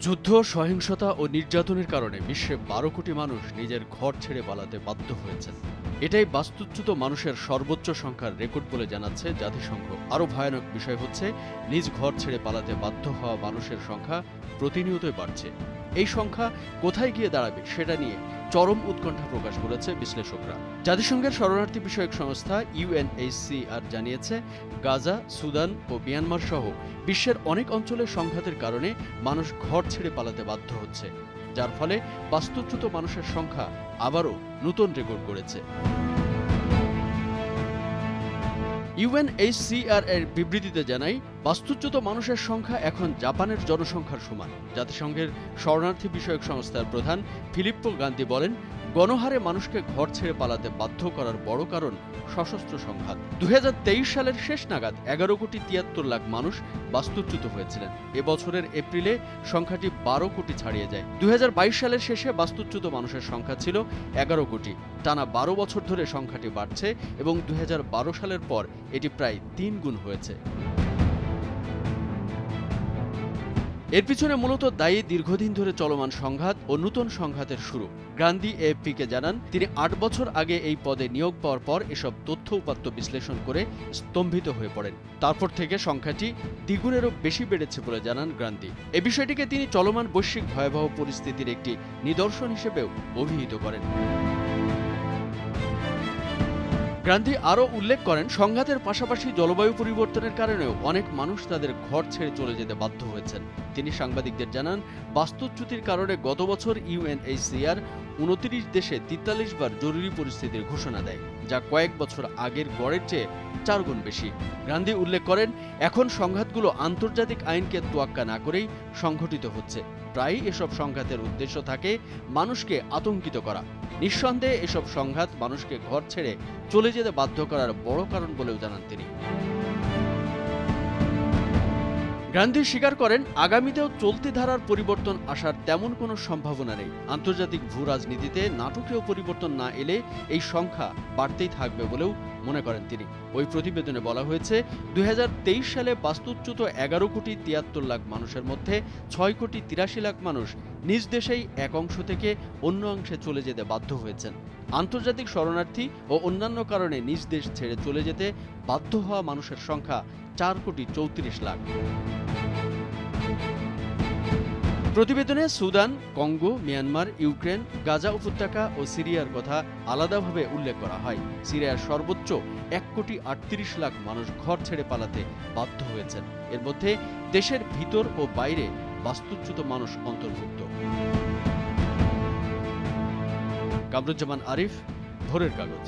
যুদ্ধ, সহিংসতা ও নির্যাতনের কারণে বিশ্বে ১২ কোটি মানুষ নিজের ঘর ছেড়ে পালাতে বাধ্য হয়েছেন। এটাই বাস্তুচ্যুত মানুষের সর্বোচ্চ সংখ্যার রেকর্ড বলে জানাচ্ছে জাতিসংঘ। আরও ভয়ানক বিষয় হচ্ছে, নিজ ঘর ছেড়ে পালাতে বাধ্য হওয়া মানুষের সংখ্যা প্রতিনিয়তই বাড়ছে। এই সংখ্যা কোথায় গিয়ে দাঁড়াবে সেটা নিয়ে চরম উৎকণ্ঠা প্রকাশ করেছে বিশ্লেষকরা। জাতিসংঘের শরণার্থী বিষয়ক সংস্থা UNHCR জানিয়েছে, গাজা, সুদান ও মিয়ানমার সহ বিশ্বের অনেক অঞ্চলে সংঘাতের কারণে মানুষ ঘর ছেড়ে পালাতে বাধ্য হচ্ছে, যার ফলে বাস্তুচ্যুত মানুষের সংখ্যা আবারও নতুন রেকর্ড করেছে। UNHCR এর বিবৃতিতে জানায়, বাস্তুচ্যুত মানুষের সংখ্যা এখন জাপানের জনসংখ্যার সমান। জাতিসংঘের শরণার্থী বিষয়ক সংস্থার প্রধান ফিলিপ্পো গ্রান্দি বলেন, গণহারে মানুষকে ঘর ছেড়ে পালাতে বাধ্য করার বড় কারণ সশস্ত্র সংঘাত। 2023 সালের শেষ নাগাদ 11 কোটি 73 লাখ মানুষ বাস্তুচ্যুত হয়েছিলেন। এবছরের এপ্রিলে সংখ্যাটি 12 কোটি ছাড়িয়ে যায়। 2022 সালের শেষে বাস্তুচ্যুত মানুষের সংখ্যা ছিল 11 কোটি। টানা 12 বছর ধরে সংখ্যাটি বাড়ছে এবং 2012 সালের পর এটি প্রায় 3 গুণ হয়েছে। এর পিছনে মূলত দায়ী দীর্ঘদিন ধরে চলমান সংঘাত ও নতুন সংঘাতের শুরু। গ্রান্দি AFP-কে জানান, তিনি 8 বছর আগে এই পদে নিয়োগ পাওয়ার পর এসব তথ্য উপাত্ত বিশ্লেষণ করে স্তম্ভিত হয়ে পড়েন। তারপর থেকে সংখ্যাটি দ্বিগুণেরও বেশি বেড়েছে বলে জানান গ্রান্দি। এ বিষয়টিকে তিনি চলমান বৈশ্বিক ভয়াবহ পরিস্থিতির একটি নিদর্শন হিসেবেও অভিহিত করেন। গ্রান্দি আরও উল্লেখ করেন, সংঘাতের পাশাপাশি জলবায়ু পরিবর্তনের কারণেও অনেক মানুষ তাদের ঘর ছেড়ে চলে যেতে বাধ্য হয়েছেন। তিনি সাংবাদিকদের জানান, বাস্তুচ্যুতির কারণে গত বছর UNHCR 29 দেশে 43 বার জরুরি পরিস্থিতির ঘোষণা দেয়, যা কয়েক বছর আগের গড়ের চেয়ে 4 গুণ বেশি। গ্রান্দি উল্লেখ করেন, এখন সংঘাতগুলো আন্তর্জাতিক আইনকে তোয়াক্কা না করেই সংঘটিত হচ্ছে। প্রায়ই এসব সংঘাতের উদ্দেশ্য থাকে মানুষকে আতঙ্কিত করা। নিঃসন্দেহে এসব সংঘাত মানুষকে ঘর ছেড়ে চলে যেতে বাধ্য করার বড় কারণ বলেও জানান তিনি। গ্রান্দি স্বীকার করেন, আগামীতেও চলতি ধারার পরিবর্তন আসার তেমন কোনো সম্ভাবনা নেই। আন্তর্জাতিক ভূ রাজনীতিতে নাটকীয় পরিবর্তন না এলে এই সংখ্যা বাড়তেই থাকবে বলেও মনে করেন তিনি। ওই প্রতিবেদনে বলা হয়েছে, 2023 সালে বাস্তুচ্যুত 11 কোটি 73 লাখ মানুষের মধ্যে 6 কোটি 83 লাখ মানুষ নিজ দেশেই এক অংশ থেকে অন্য অংশে চলে যেতে বাধ্য হয়েছেন। আন্তর্জাতিক শরণার্থী ও অন্যান্য কারণে নিজ দেশ ছেড়ে চলে যেতে বাধ্য হওয়া মানুষের সংখ্যা 4 কোটি 34 লাখ। প্রতিবেদনে Sudan, Congo, Myanmar, Ukraine, Gaza উপত্যকা ও সিরিয়ার কথা আলাদাভাবে উল্লেখ করা হয়। সিরিয়ার সর্বোচ্চ 1 কোটি 38 লাখ মানুষ ঘর ছেড়ে পালাতে বাধ্য হয়েছেন। এর মধ্যে দেশের ভিতর ও বাইরে বাস্তুচ্যুত মানুষ অন্তর্ভুক্ত। কামরুজ্জামান আরিফ, ভোরের কাগজ।